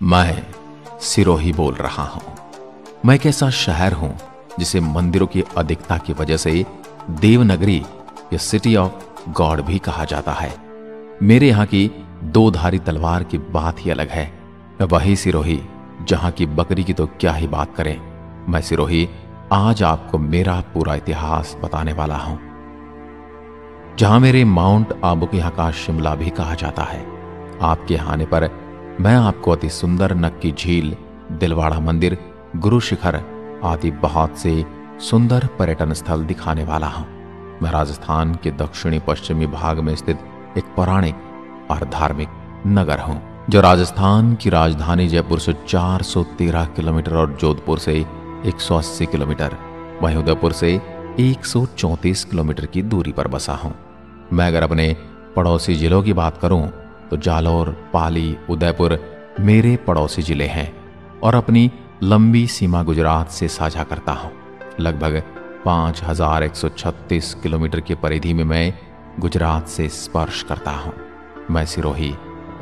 मैं सिरोही बोल रहा हूं। मैं एक ऐसा शहर हूं जिसे मंदिरों की अधिकता की वजह से देवनगरी या सिटी ऑफ गॉड भी कहा जाता है। मेरे यहां की दो धारी तलवार की बात ही अलग है। वही सिरोही जहां की बकरी की तो क्या ही बात करें। मैं सिरोही आज आपको मेरा पूरा इतिहास बताने वाला हूं, जहां मेरे माउंट आबू के यहां का शिमला भी कहा जाता है। आपके यहां आने पर मैं आपको अति सुंदर नक्की झील, दिलवाड़ा मंदिर, गुरु शिखर आदि बहुत से सुंदर पर्यटन स्थल दिखाने वाला हूं। मैं राजस्थान के दक्षिणी पश्चिमी भाग में स्थित एक पौराणिक और धार्मिक नगर हूं, जो राजस्थान की राजधानी जयपुर से 413 किलोमीटर और जोधपुर से 180 किलोमीटर, वहीं उदयपुर से 134 किलोमीटर की दूरी पर बसा हूं। मैं अगर अपने पड़ोसी जिलों की बात करूं तो जालौर, पाली, उदयपुर मेरे पड़ोसी जिले हैं और अपनी लंबी सीमा गुजरात से साझा करता हूं। लगभग 5136 किलोमीटर की परिधि में मैं गुजरात से स्पर्श करता हूं। मैं सिरोही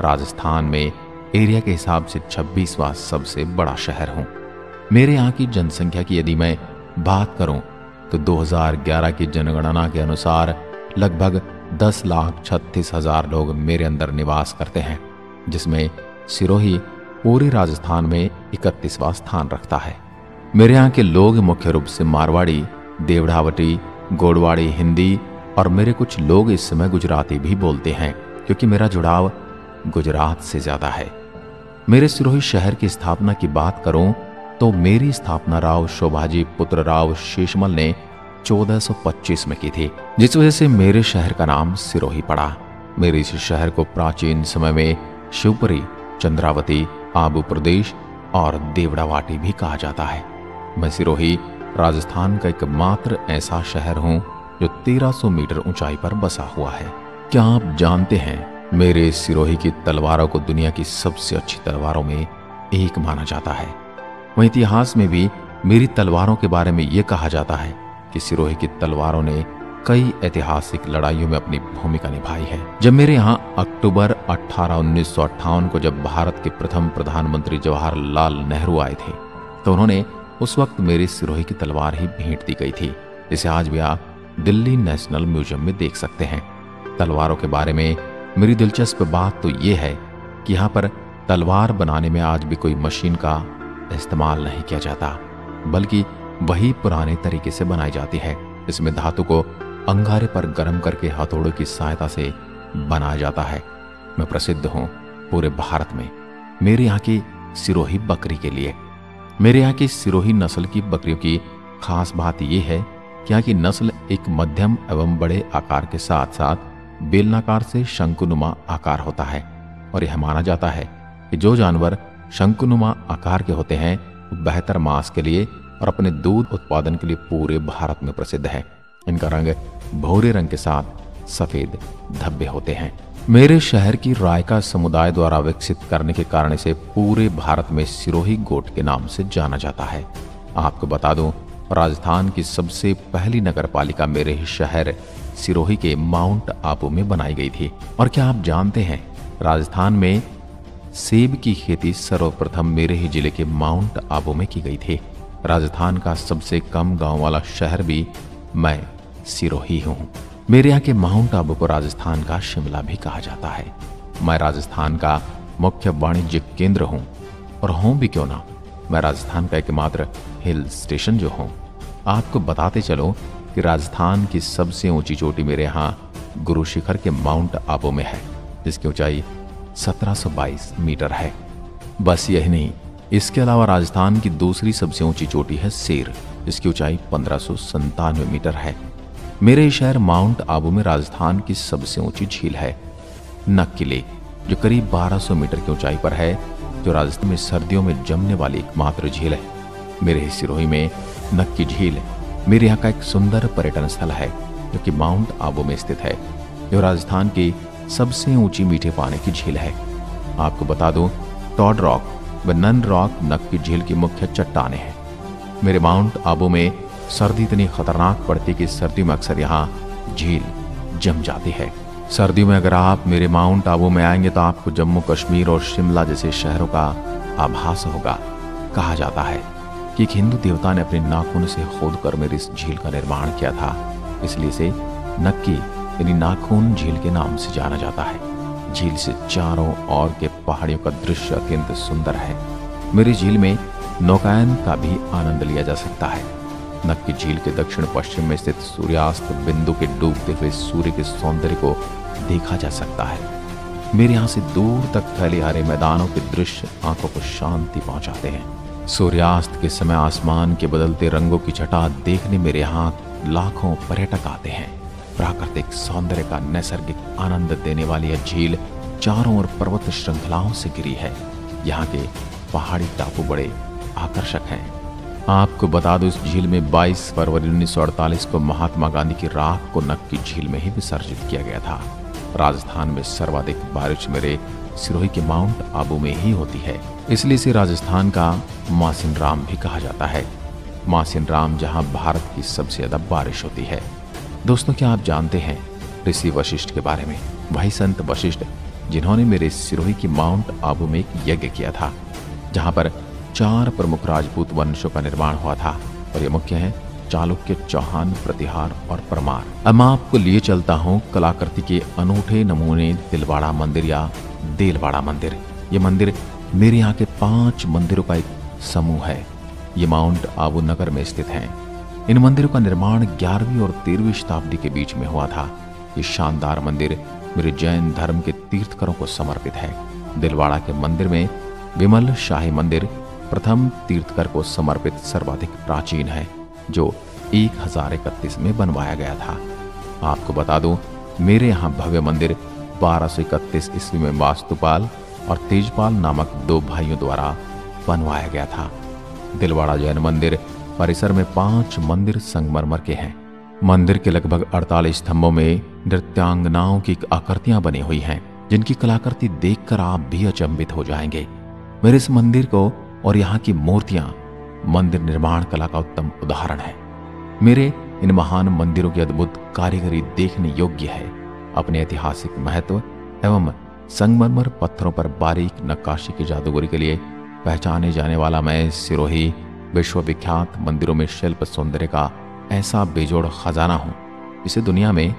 राजस्थान में एरिया के हिसाब से 26वां सबसे बड़ा शहर हूं। मेरे यहाँ की जनसंख्या की यदि मैं बात करूं तो 2011 की जनगणना के अनुसार लगभग 10,36,000 लोग मेरे अंदर निवास करते हैं, जिसमें सिरोही पूरे राजस्थान में 31वां स्थान रखता है। मेरे यहाँ के लोग मुख्य रूप से मारवाड़ी, देवढ़ावटी, गोडवाड़ी, हिंदी और मेरे कुछ लोग इस समय गुजराती भी बोलते हैं, क्योंकि मेरा जुड़ाव गुजरात से ज्यादा है। मेरे सिरोही शहर की स्थापना की बात करूं तो मेरी स्थापना राव शोभाजी पुत्र राव शेषमल ने 1425 में की थी, जिस वजह से मेरे शहर का नाम सिरोही पड़ा। मेरे इस शहर को प्राचीन समय में शिवपुरी, चंद्रावती, आबू प्रदेश और देवड़ावाटी भी कहा जाता है। मैं सिरोही राजस्थान का एकमात्र ऐसा शहर हूं जो 1300 मीटर ऊंचाई पर बसा हुआ है। क्या आप जानते हैं, मेरे सिरोही की तलवारों को दुनिया की सबसे अच्छी तलवारों में एक माना जाता है। वहीं इतिहास में भी मेरी तलवारों के बारे में यह कहा जाता है कि सिरोही की तलवारों ने कई ऐतिहासिक लड़ाइयों में अपनी भूमिका निभाई है। जब मेरे यहाँ अक्टूबर 18, 1958 को जब भारत के प्रथम प्रधानमंत्री जवाहरलाल नेहरू आए थे, तो उन्होंने उस वक्त मेरी सिरोही की तलवार ही भेंट दी गई थी, जिसे आज भी आप दिल्ली नेशनल म्यूजियम में देख सकते हैं। तलवारों के बारे में मेरी दिलचस्प बात तो ये है कि यहाँ पर तलवार बनाने में आज भी कोई मशीन का इस्तेमाल नहीं किया जाता, बल्कि वही पुराने तरीके से बनाई जाती है। इसमें धातु को अंगारे पर गर्म करके हथौड़ों की सहायता से बनाया जाता है। मैं प्रसिद्ध हूँ पूरे भारत में मेरे यहाँ की सिरोही बकरी के लिए। मेरे यहाँ की सिरोही नस्ल की बकरियों की खास बात यह है कि यहाँ की नस्ल एक मध्यम एवं बड़े आकार के साथ साथ बेलनाकार से शंकुनुमा आकार होता है, और यह माना जाता है कि जो जानवर शंकुनुमा आकार के होते हैं वो बेहतर मांस के लिए और अपने दूध उत्पादन के लिए पूरे भारत में प्रसिद्ध है। इनका रंग भूरे रंग के साथ सफेद धब्बे होते हैं। मेरे शहर की रायका समुदाय द्वारा विकसित करने के कारण इसे पूरे भारत में सिरोही गोट के नाम से जाना जाता है। आपको बता दूं, राजस्थान की सबसे पहली नगर पालिका मेरे ही शहर सिरोही के माउंट आबू में बनाई गई थी। और क्या आप जानते हैं, राजस्थान में सेब की खेती सर्वप्रथम मेरे ही जिले के माउंट आबू में की गई थी। राजस्थान का सबसे कम गांव वाला शहर भी मैं सिरोही हूँ। मेरे यहाँ के माउंट आबू को राजस्थान का शिमला भी कहा जाता है। मैं राजस्थान का मुख्य वाणिज्यिक केंद्र हूँ, और हूँ भी क्यों ना, मैं राजस्थान का एकमात्र हिल स्टेशन जो हूँ। आपको बताते चलो कि राजस्थान की सबसे ऊंची चोटी मेरे यहाँ गुरु शिखर के माउंट आबू में है, जिसकी ऊंचाई 1722 मीटर है। बस यही नहीं, इसके अलावा राजस्थान की दूसरी सबसे ऊंची चोटी है सेर, जिसकी ऊंचाई 1597 मीटर है। मेरे शहर माउंट आबू में राजस्थान की सबसे ऊंची झील है नक्की लेक, जो करीब 1200 मीटर की ऊंचाई पर है, जो राजस्थान में सर्दियों में जमने वाली एकमात्र झील है। मेरे सिरोही में नक्की झील मेरे यहाँ का एक सुंदर पर्यटन स्थल है, जो कि माउंट आबू में स्थित है, जो राजस्थान की सबसे ऊंची मीठे पानी की झील है। आपको बता दूं, टॉड रॉक व नन रॉक नक्की झील की मुख्य चट्टानें हैं। मेरे माउंट आबू में सर्दी इतनी खतरनाक पड़ती कि सर्दी में अक्सर यहाँ झील जम जाती है। सर्दियों में अगर आप मेरे माउंट आबू में आएंगे तो आपको जम्मू कश्मीर और शिमला जैसे शहरों का आभास होगा। कहा जाता है कि एक हिंदू देवता ने अपने नाखून से खोदकर मेरी इस झील का निर्माण किया था, इसलिए इसे नक्की यानी नाखून झील के नाम से जाना जाता है। झील से चारों ओर के पहाड़ियों का दृश्य अत्यंत सुंदर है। मेरी झील में नौकायन का भी आनंद लिया जा सकता है। नक्की झील के दक्षिण पश्चिम में स्थित सूर्यास्त बिंदु के डूबते हुए सूर्य के सौंदर्य को देखा जा सकता है। मेरे यहाँ से दूर तक फैले हरे मैदानों के दृश्य आंखों को शांति पहुंचाते हैं। सूर्यास्त के समय आसमान के बदलते रंगों की छटा देखने मेरे यहाँ लाखों पर्यटक आते हैं। प्राकृतिक सौंदर्य का नैसर्गिक आनंद देने वाली यह झील चारों ओर पर्वत श्रृंखलाओं से घिरी है। यहाँ के पहाड़ी टापू बड़े आकर्षक हैं। आपको बता दो, इस झील में 22 फरवरी 1948 को महात्मा गांधी की राख को नक्की झील में ही विसर्जित किया गया था। राजस्थान में सर्वाधिक बारिश मेरे सिरोही के माउंट आबू में ही होती है, इसलिए इसे राजस्थान का मासिन राम भी कहा जाता है। मासिन राम जहां भारत की सबसे ज्यादा बारिश होती है। दोस्तों, क्या आप जानते हैं ऋषि वशिष्ठ के बारे में? वही संत वशिष्ठ जिन्होंने मेरे सिरोही की माउंट आबू में एक यज्ञ किया था, जहां पर 4 प्रमुख राजपूत वंशों का निर्माण हुआ था, और ये मुख्य हैं चालुक्य, चौहान, प्रतिहार और परमार। अब मैं आपको लिए चलता हूँ कलाकृति के अनूठे नमूने दिलवाड़ा मंदिर या देलवाड़ा मंदिर। ये मंदिर मेरे यहाँ के 5 मंदिरों का एक समूह है। ये माउंट आबू नगर में स्थित हैं। इन मंदिरों का निर्माण 11वीं और 13वीं शताब्दी के बीच में हुआ था। ये शानदार मंदिर मेरे जैन धर्म के तीर्थकरों को समर्पित है। दिलवाड़ा के मंदिर में विमल शाही मंदिर प्रथम तीर्थकर को समर्पित सर्वाधिक प्राचीन है, जो 1031 में बनवाया गया था। आपको बता दूं, मेरे यहाँ भव्य मंदिर 1231 ईस्वी में वास्तुपाल और तेजपाल नामक 2 भाइयों द्वारा बनवाया गया था। दिलवाड़ा जैन मंदिर परिसर में 5 मंदिर संगमरमर के हैं। मंदिर के लगभग 48 स्तंभों में नृत्यांगनाओं की आकृतियां बनी हुई हैं, जिनकी कलाकृति देखकर आप भी अचंभित हो जाएंगे। मेरे इस मंदिर को और यहाँ की मूर्तियां मंदिर निर्माण कला का उत्तम उदाहरण है। मेरे इन महान मंदिरों की अद्भुत कारीगरी देखने योग्य है। अपने ऐतिहासिक महत्व एवं संगमरमर पत्थरों पर बारीक नक्काशी की जादूगरी के लिए पहचाने जाने वाला मैं सिरोही विश्वविख्यात मंदिरों में शिल्प सौंदर्य का ऐसा बेजोड़ खजाना हूं, जिसे दुनिया में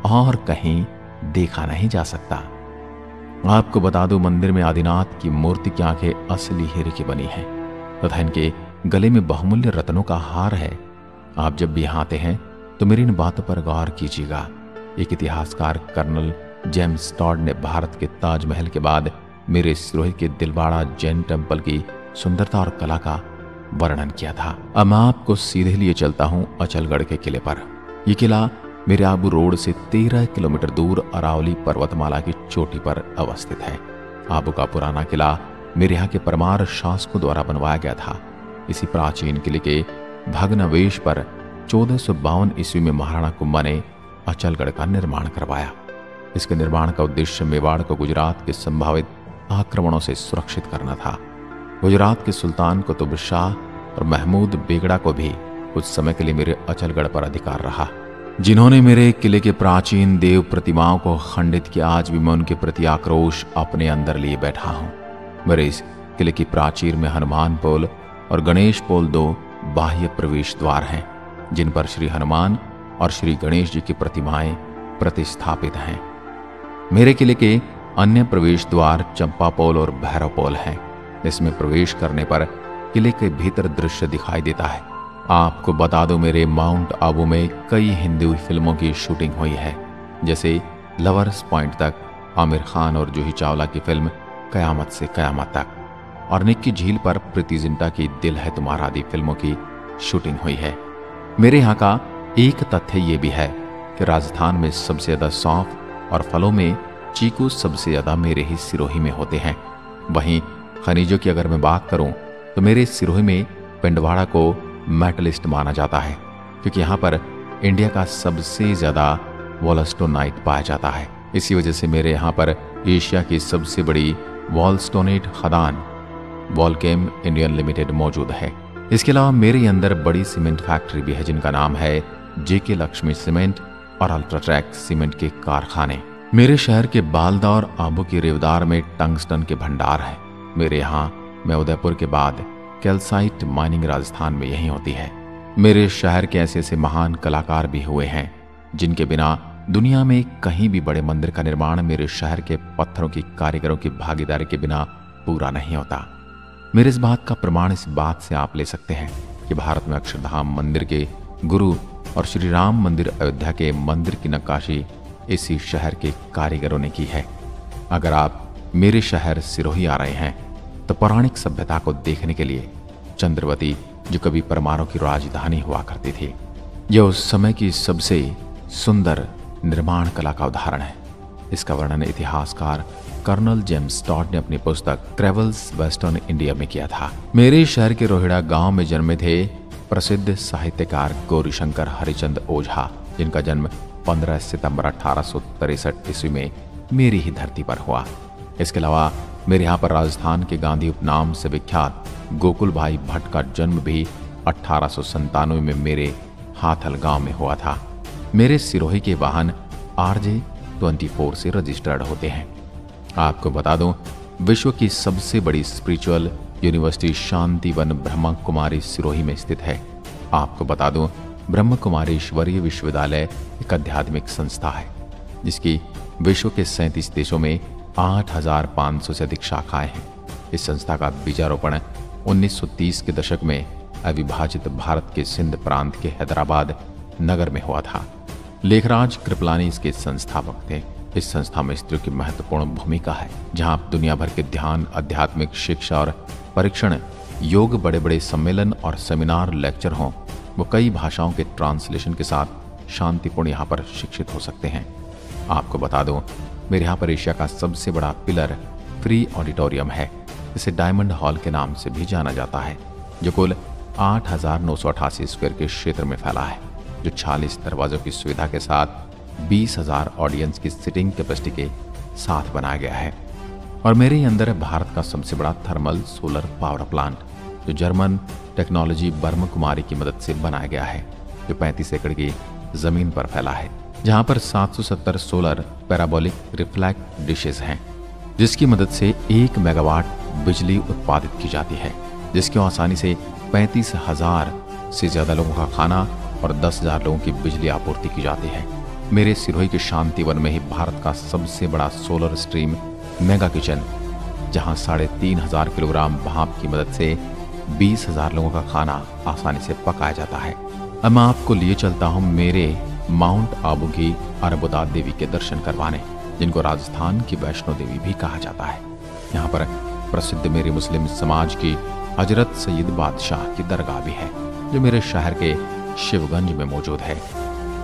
और कहीं देखा नहीं जा सकता। आपको बता दूं, मंदिर में आदिनाथ की मूर्ति की आंखें असली हीरे की बनी हैं तथा इनके गले में बहुमूल्य रत्नों का हार है। आप जब भी यहाँ आते हैं तो मेरी इन बातों पर गौर कीजिएगा। एक इतिहासकार कर्नल जेम्स टॉड ने भारत के ताजमहल के बाद मेरे सिरोही के दिलवाड़ा जैन टेम्पल की सुंदरता और कला का वर्णन किया था। अब मैं आपको सीधे लिए चलता हूँ अचलगढ़ के किले पर। यह किला मेरे आबू रोड से 13 किलोमीटर दूर अरावली पर्वतमाला की चोटी पर अवस्थित है। आबू का पुराना किला मेरे यहाँ के परमार शासकों द्वारा बनवाया गया था। इसी प्राचीन किले के भग्नावशेष पर 1452 ईस्वी में महाराणा कुंभा ने अचलगढ़ का निर्माण करवाया। इसके निर्माण का उद्देश्य मेवाड़ को गुजरात के संभावित आक्रमणों से सुरक्षित करना था। गुजरात के सुल्तान कुतुब शाह और महमूद बेगड़ा को भी कुछ समय के लिए मेरे अचलगढ़ पर अधिकार रहा, जिन्होंने मेरे किले के प्राचीन देव प्रतिमाओं को खंडित किया। आज भी मैं उनके प्रति आक्रोश अपने अंदर लिए बैठा हूं। मेरे इस किले की प्राचीर में हनुमान पोल और गणेश पोल 2 बाह्य प्रवेश द्वार हैं, जिन पर श्री हनुमान और श्री गणेश जी की प्रतिमाएं प्रतिस्थापित हैं। मेरे किले के अन्य प्रवेश द्वार चंपा पोल और भैरव पोल हैं। इसमें प्रवेश करने पर किले के भीतर दृश्य दिखाई देता है। आपको बता दूं, मेरे माउंट आबू में कई हिंदी फिल्मों की शूटिंग हुई है, जैसे लवर्स पॉइंट तक आमिर खान और जूही चावला की फिल्म कयामत से कयामत तक, और निक्की झील पर प्रीति जिंटा की दिल है तुम्हारा आदि फिल्मों की शूटिंग हुई है। मेरे यहाँ का एक तथ्य ये भी है कि राजस्थान में सबसे ज्यादा सौंफ और फलों में चीकू सबसे ज्यादा मेरे ही सिरोही में होते हैं। वहीं खनिजों की अगर मैं बात करूं तो मेरे सिरोही में पिंडवाड़ा को मेटलिस्ट माना जाता है, क्योंकि यहाँ पर इंडिया का सबसे ज्यादा वॉलस्टोनाइट पाया जाता है। इसी वजह से मेरे यहाँ पर एशिया की सबसे बड़ी वॉलस्टोनेट खदान वॉलकेम इंडियन लिमिटेड मौजूद है। इसके अलावा मेरे अंदर बड़ी सीमेंट फैक्ट्री भी है, जिनका नाम है जेके लक्ष्मी सीमेंट और अल्ट्राट्रैक सीमेंट के कारखाने। मेरे शहर के बालदा और आबू की रेवदार में टंगस्टन के भंडार हैं। मेरे यहाँ मैं उदयपुर के बाद कैल्साइट माइनिंग राजस्थान में यही होती है। मेरे शहर के ऐसे ऐसे महान कलाकार भी हुए हैं जिनके बिना दुनिया में कहीं भी बड़े मंदिर का निर्माण मेरे शहर के पत्थरों की कारीगरों की भागीदारी के बिना पूरा नहीं होता। मेरे इस बात का प्रमाण इस बात से आप ले सकते हैं कि भारत में अक्षरधाम मंदिर के गुरु और श्री राम मंदिर अयोध्या के मंदिर की नक्काशी इसी शहर के कारीगरों ने की है। अगर आप मेरे शहर सिरोही आ रहे हैं तो पौराणिक सभ्यता को देखने के लिए चंद्रवती, जो कभी परमारों की राजधानी हुआ करती थी, यह उस समय की सबसे सुंदर निर्माण कला का उदाहरण है। इसका वर्णन इतिहासकार कर्नल जेम्स टॉड ने अपनी पुस्तक ट्रेवल्स वेस्टर्न इंडिया में किया था। मेरे शहर के रोहिड़ा गांव में जन्मे थे प्रसिद्ध साहित्यकार गौरीशंकर हरिचंद ओझा, जिनका जन्म 15 सितंबर 1863 ईस्वी में मेरी ही धरती पर हुआ। इसके अलावा मेरे यहाँ पर राजस्थान के गांधी उपनाम से विख्यात गोकुल भाई भट्ट का जन्म भी 1897 में मेरे हाथल गांव में हुआ था। मेरे सिरोही के वाहन RJ-24 से रजिस्टर्ड होते हैं। आपको बता दूं, विश्व की सबसे बड़ी स्पिरिचुअल यूनिवर्सिटी शांतिवन ब्रह्मा कुमारी सिरोही में स्थित है। आपको बता दूं, ब्रह्म कुमारी ईश्वरीय विश्वविद्यालय एक आध्यात्मिक संस्था है जिसकी विश्व के 37 देशों में 8,500 से अधिक शाखाएं हैं। इस संस्था का बीजारोपण 1930 के दशक में अविभाजित भारत के सिंध प्रांत के हैदराबाद नगर में हुआ था। लेखराज कृपलानी इसके संस्थापक थे। इस संस्था में स्त्रियों की महत्वपूर्ण भूमिका है, जहां दुनिया भर के ध्यान, आध्यात्मिक शिक्षा और परीक्षण, योग, बड़े बड़े सम्मेलन और सेमिनार, लेक्चर हों, वो कई भाषाओं के ट्रांसलेशन के साथ शांतिपूर्ण यहाँ पर शिक्षित हो सकते हैं। आपको बता दूं, मेरे यहाँ पर एशिया का सबसे बड़ा पिलर फ्री ऑडिटोरियम है। इसे डायमंड हॉल के नाम से भी जाना जाता है, जो कुल 8,988 स्क्वायर के क्षेत्र में फैला है, जो 40 दरवाजों की सुविधा के साथ 20,000 ऑडियंस की सिटिंग कैपेसिटी के साथ बनाया गया है। और मेरे अंदर भारत का सबसे बड़ा थर्मल सोलर पावर प्लांट, जो जर्मन टेक्नोलॉजी ब्रह्म कुमारी की मदद से बनाया गया है, जो 35 एकड़ की जमीन पर फैला है, जहां पर 770 सोलर पैराबोलिक रिफ्लेक्ट डिशेस हैं, जिसकी मदद से 1 मेगावाट बिजली उत्पादित की जाती है, जिसकी आसानी से 35,000 से ज्यादा लोगों का खाना और 10,000 लोगों की बिजली आपूर्ति की जाती है। मेरे सिरोही के शांतिवन में ही भारत का सबसे बड़ा सोलर स्ट्रीम मेगा किचन, जहां 3,500 किलोग्राम भाप की मदद से 20,000 लोगों का खाना आसानी से पकाया जाता है। अब मैं आपको लिए चलता हूं मेरे माउंट आबू की अरबुदा देवी के दर्शन करवाने, जिनको राजस्थान की वैष्णो देवी भी कहा जाता है। यहाँ पर प्रसिद्ध मेरे मुस्लिम समाज की हजरत सैयद बादशाह की दरगाह भी है, जो मेरे शहर के शिवगंज में मौजूद है।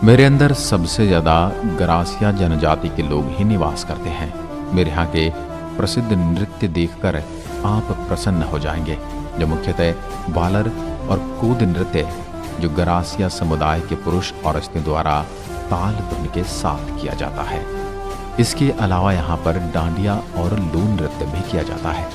मेरे अंदर सबसे ज्यादा गरासिया जनजाति के लोग ही निवास करते हैं। मेरे यहाँ के प्रसिद्ध नृत्य देखकर आप प्रसन्न हो जाएंगे, जो मुख्यतः बालर और कूद नृत्य, जो गरासिया समुदाय के पुरुष और स्त्रियों द्वारा ताल धुन के साथ किया जाता है। इसके अलावा यहाँ पर डांडिया और लून नृत्य भी किया जाता है।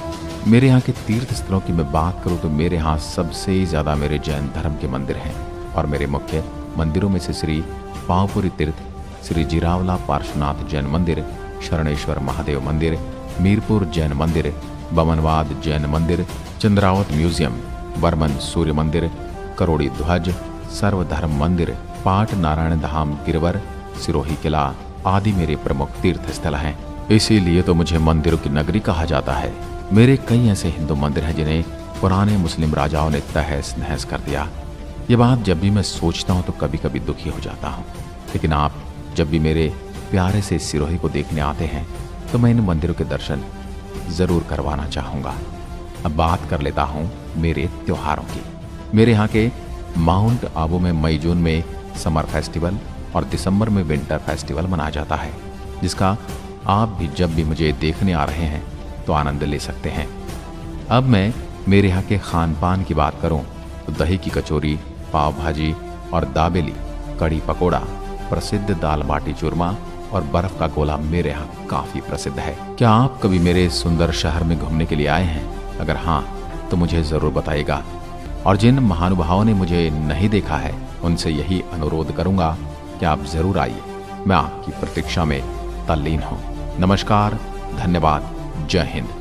मेरे यहाँ के तीर्थ स्थलों की मैं बात करूँ तो मेरे यहाँ सबसे ज्यादा मेरे जैन धर्म के मंदिर हैं, और मेरे मुख्य मंदिरों में से श्री पावपुरी तीर्थ, श्री जिरावला पार्श्वनाथ जैन मंदिर, शरणेश्वर महादेव मंदिर, मीरपुर जैन मंदिर, बमनवाद जैन मंदिर, चंद्रावत म्यूजियम, बर्मन सूर्य मंदिर, करोड़ी ध्वज सर्वधर्म मंदिर, पाट नारायण धाम गिरवर, सिरोही किला आदि मेरे प्रमुख तीर्थ स्थल हैं। इसीलिए तो मुझे मंदिरों की नगरी कहा जाता है। मेरे कई ऐसे हिंदू मंदिर हैं जिन्हें पुराने मुस्लिम राजाओं ने तहस नहस कर दिया। ये बात जब भी मैं सोचता हूँ तो कभी कभी दुखी हो जाता हूँ, लेकिन आप जब भी मेरे प्यारे से सिरोही को देखने आते हैं तो मैं इन मंदिरों के दर्शन जरूर करवाना चाहूँगा। अब बात कर लेता हूँ मेरे त्योहारों की। मेरे यहाँ के माउंट आबू में मई जून में समर फेस्टिवल और दिसंबर में विंटर फेस्टिवल मनाया जाता है, जिसका आप भी जब भी मुझे देखने आ रहे हैं तो आनंद ले सकते हैं। अब मैं मेरे यहाँ के खान पान की बात करूँ तो दही की कचौरी, पाव भाजी और दाबेली, कड़ी पकोड़ा, प्रसिद्ध दाल बाटी चूरमा और बर्फ का गोला मेरे यहाँ काफी प्रसिद्ध है। क्या आप कभी मेरे सुंदर शहर में घूमने के लिए आए हैं? अगर हाँ तो मुझे जरूर बताइएगा। और जिन महानुभावों ने मुझे नहीं देखा है उनसे यही अनुरोध करूंगा कि आप जरूर आइए। मैं आपकी प्रतीक्षा में तल्लीन हूँ। नमस्कार, धन्यवाद, जय हिंद।